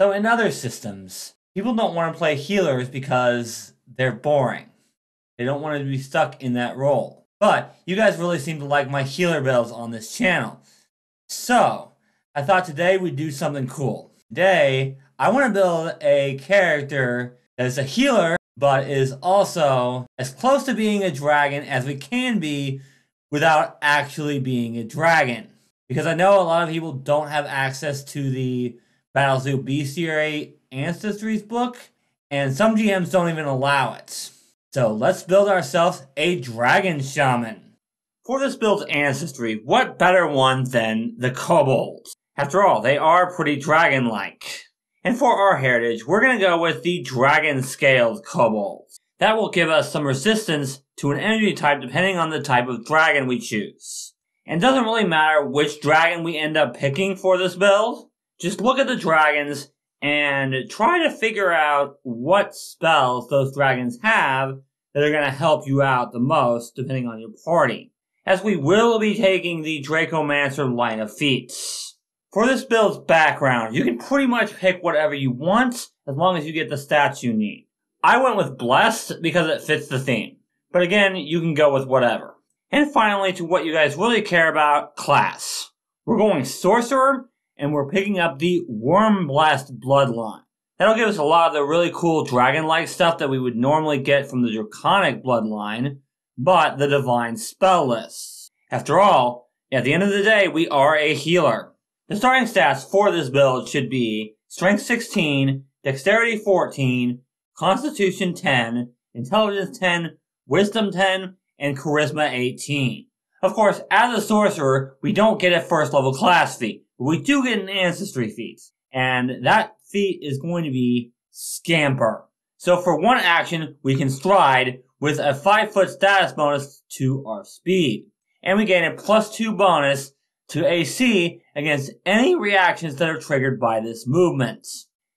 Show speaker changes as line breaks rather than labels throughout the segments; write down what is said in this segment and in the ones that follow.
So in other systems, people don't want to play healers because they're boring. They don't want to be stuck in that role. But you guys really seem to like my healer builds on this channel. So I thought today we'd do something cool. Today, I want to build a character that is a healer, but is also as close to being a dragon as we can be without actually being a dragon. Because I know a lot of people don't have access to the Battlesuit Bestiary Ancestries book, and some GMs don't even allow it. So let's build ourselves a Dragon Shaman. For this build's ancestry, what better one than the kobolds? After all, they are pretty dragon-like. And for our heritage, we're going to go with the dragon-scaled kobolds. That will give us some resistance to an energy type depending on the type of dragon we choose. And it doesn't really matter which dragon we end up picking for this build. Just look at the dragons and try to figure out what spells those dragons have that are going to help you out the most depending on your party. As we will be taking the Dracomancer line of feats. For this build's background, you can pretty much pick whatever you want as long as you get the stats you need. I went with Blessed because it fits the theme. But again, you can go with whatever. And finally, to what you guys really care about, class. We're going Sorcerer, and we're picking up the Wormblast bloodline. That'll give us a lot of the really cool dragon-like stuff that we would normally get from the Draconic bloodline, but the divine spell lists. After all, at the end of the day, we are a healer. The starting stats for this build should be Strength 16, Dexterity 14, Constitution 10, Intelligence 10, Wisdom 10, and Charisma 18. Of course, as a sorcerer, we don't get a first level class feat, but we do get an ancestry feat. And that feat is going to be Scamper. So for one action, we can stride with a 5-foot status bonus to our speed. And we gain a +2 bonus to AC against any reactions that are triggered by this movement.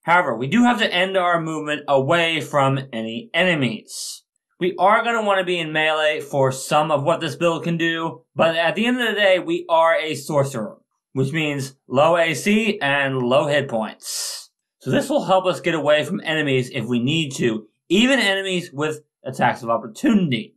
However, we do have to end our movement away from any enemies. We are going to want to be in melee for some of what this build can do, but at the end of the day, we are a sorcerer, which means low AC and low hit points. So this will help us get away from enemies if we need to, even enemies with attacks of opportunity.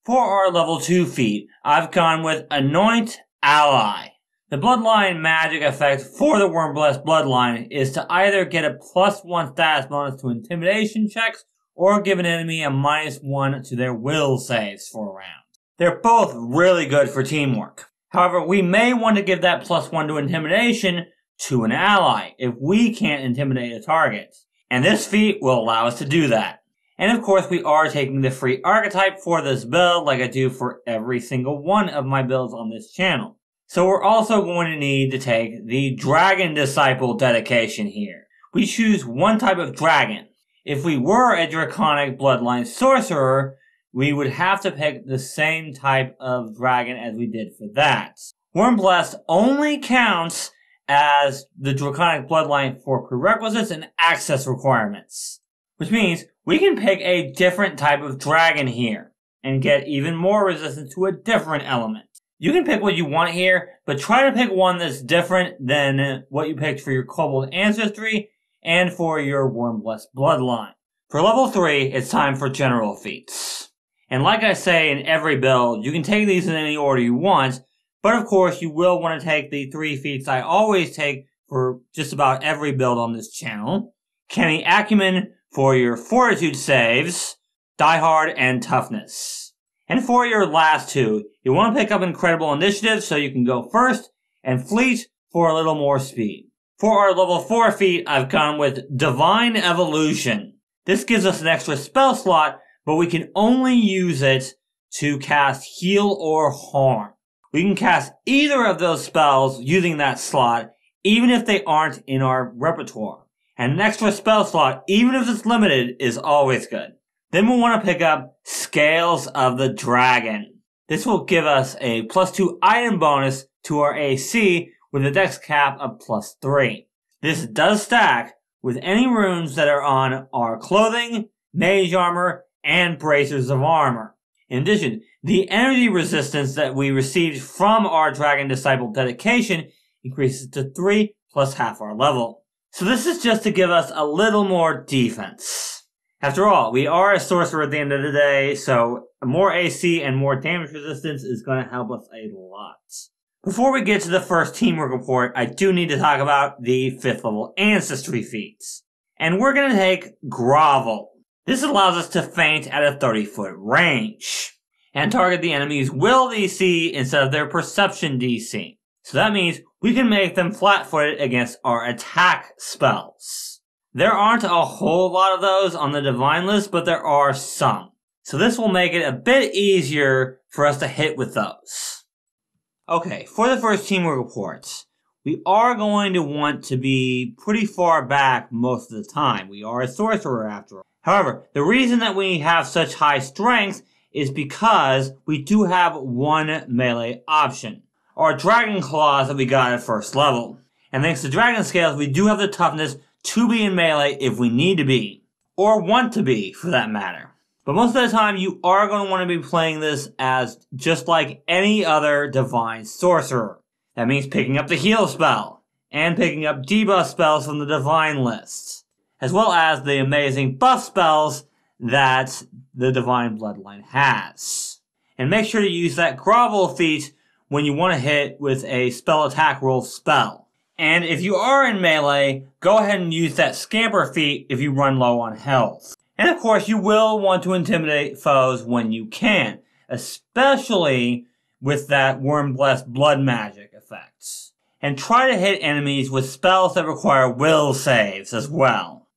For our level 2 feat, I've gone with Anoint Ally. The bloodline magic effect for the Wormblast bloodline is to either get a +1 status bonus to intimidation checks or give an enemy a -1 to their will saves for a round. They're both really good for teamwork. However, we may want to give that +1 to intimidation to an ally if we can't intimidate a target. And this feat will allow us to do that. And of course, we are taking the free archetype for this build like I do for every single one of my builds on this channel. So we're also going to need to take the Dragon Disciple dedication here. We choose one type of dragon. If we were a Draconic bloodline sorcerer, we would have to pick the same type of dragon as we did for that. Wormblast only counts as the Draconic bloodline for prerequisites and access requirements. Which means we can pick a different type of dragon here and get even more resistance to a different element. You can pick what you want here, but try to pick one that's different than what you picked for your Kobold Ancestry and for your Wormblast bloodline. For level 3, it's time for general feats. And like I say in every build, you can take these in any order you want, but of course you will want to take the 3 feats I always take for just about every build on this channel. Canny Acumen for your Fortitude saves, Die Hard, and Toughness. And for your last 2, you want to pick up Incredible Initiative so you can go first, and Fleet for a little more speed. For our level 4 feat, I've gone with Divine Evolution. This gives us an extra spell slot, but we can only use it to cast Heal or Harm. We can cast either of those spells using that slot, even if they aren't in our repertoire. And an extra spell slot, even if it's limited, is always good. Then we'll want to pick up Scales of the Dragon. This will give us a +2 item bonus to our AC with a dex cap of +3. This does stack with any runes that are on our clothing, mage armor, and bracers of armor. In addition, the energy resistance that we received from our Dragon Disciple dedication increases to 3 plus half our level. So this is just to give us a little more defense. After all, we are a sorcerer at the end of the day, so more AC and more damage resistance is going to help us a lot. Before we get to the first teamwork report, I do need to talk about the 5th level ancestry feats. And we're going to take Grovel. This allows us to feint at a 30-foot range and target the enemy's will DC instead of their perception DC. So that means we can make them flat-footed against our attack spells. There aren't a whole lot of those on the divine list, but there are some. So this will make it a bit easier for us to hit with those. Okay, for the first teamwork reports, we are going to want to be pretty far back most of the time. We are a sorcerer after all. However, the reason that we have such high strength is because we do have one melee option. Our Dragon Claws that we got at first level. And thanks to Dragon Scales, we do have the toughness to be in melee if we need to be. Or want to be, for that matter. But most of the time, you are going to want to be playing this as just like any other Divine Sorcerer. That means picking up the heal spell, and picking up debuff spells from the Divine list, as well as the amazing buff spells that the Divine Bloodline has. And make sure to use that Grovel feat when you want to hit with a spell attack roll spell. And if you are in melee, go ahead and use that Scamper feat if you run low on health. And of course, you will want to intimidate foes when you can, especially with that Worm-Blessed Blood Magic effects. And try to hit enemies with spells that require will saves as well.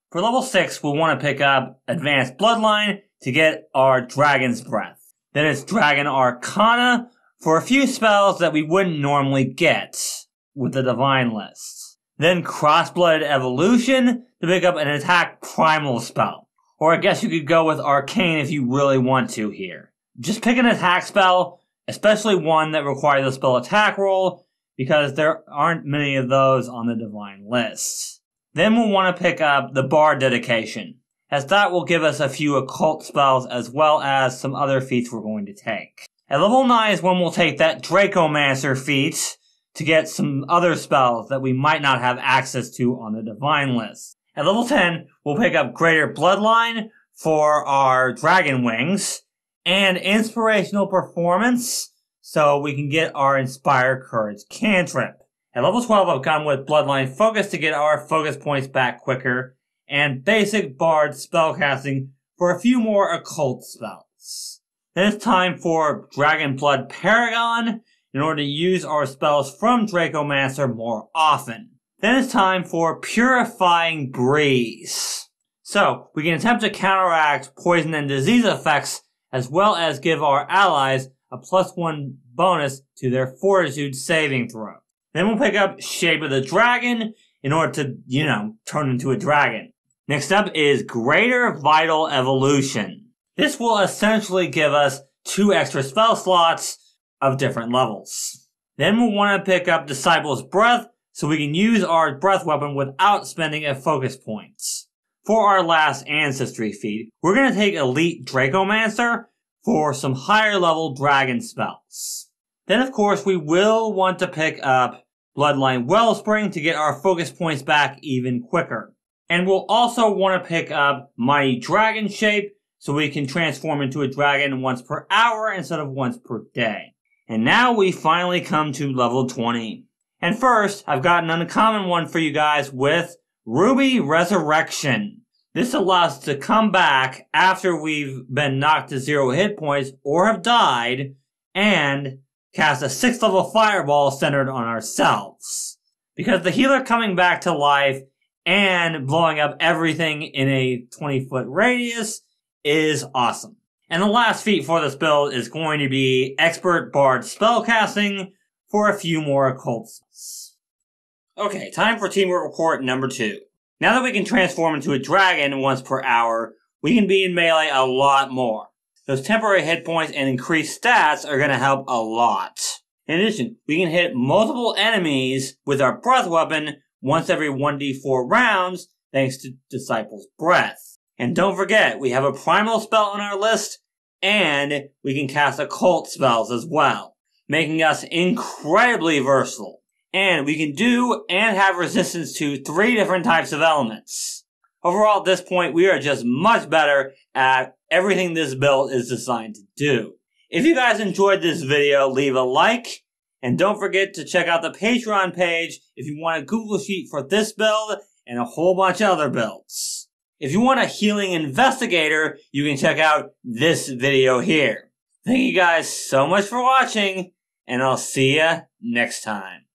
For level 6, we'll want to pick up Advanced Bloodline to get our Dragon's Breath. Then it's Dragon Arcana for a few spells that we wouldn't normally get with the Divine list. Then Cross-Blooded Evolution to pick up an attack primal spell. Or I guess you could go with Arcane if you really want to here. Just pick an attack spell, especially one that requires a spell attack roll, because there aren't many of those on the Divine list. Then we'll want to pick up the Bard Dedication, as that will give us a few occult spells as well as some other feats we're going to take. At level 9 is when we'll take that Dracomancer feat to get some other spells that we might not have access to on the Divine list. At level 10, we'll pick up Greater Bloodline for our Dragon Wings, and Inspirational Performance, so we can get our Inspire Courage cantrip. At level 12, I've gone with Bloodline Focus to get our focus points back quicker, and Basic Bard Spellcasting for a few more occult spells. Then it's time for Dragon Blood Paragon, in order to use our spells from Dracomancer more often. Then it's time for Purifying Breeze. So, we can attempt to counteract poison and disease effects, as well as give our allies a +1 bonus to their Fortitude saving throw. Then we'll pick up Shape of the Dragon, in order to, turn into a dragon. Next up is Greater Vital Evolution. This will essentially give us 2 extra spell slots of different levels. Then we'll want to pick up Disciple's Breath, so we can use our breath weapon without spending a focus point. For our last ancestry feat, we're going to take Elite Dracomancer for some higher level dragon spells. Then of course we will want to pick up Bloodline Wellspring to get our focus points back even quicker. And we'll also want to pick up Mighty Dragon Shape so we can transform into a dragon once per hour instead of once per day. And now we finally come to level 20. And first, I've got an uncommon one for you guys with Ruby Resurrection. This allows us to come back after we've been knocked to 0 hit points or have died and cast a 6th level fireball centered on ourselves. Because the healer coming back to life and blowing up everything in a 20-foot radius is awesome. And the last feat for this build is going to be Expert Bard Spellcasting for a few more occult spells. Okay, time for teamwork report number 2. Now that we can transform into a dragon once per hour, we can be in melee a lot more. Those temporary hit points and increased stats are going to help a lot. In addition, we can hit multiple enemies with our breath weapon once every 1d4 rounds thanks to Disciple's Breath. And don't forget, we have a primal spell on our list, and we can cast occult spells as well, making us incredibly versatile. And we can do and have resistance to 3 different types of elements. Overall, at this point, we are just much better at everything this build is designed to do. If you guys enjoyed this video, leave a like. And don't forget to check out the Patreon page if you want a Google Sheet for this build and a whole bunch of other builds. If you want a healing investigator, you can check out this video here. Thank you guys so much for watching, and I'll see ya next time.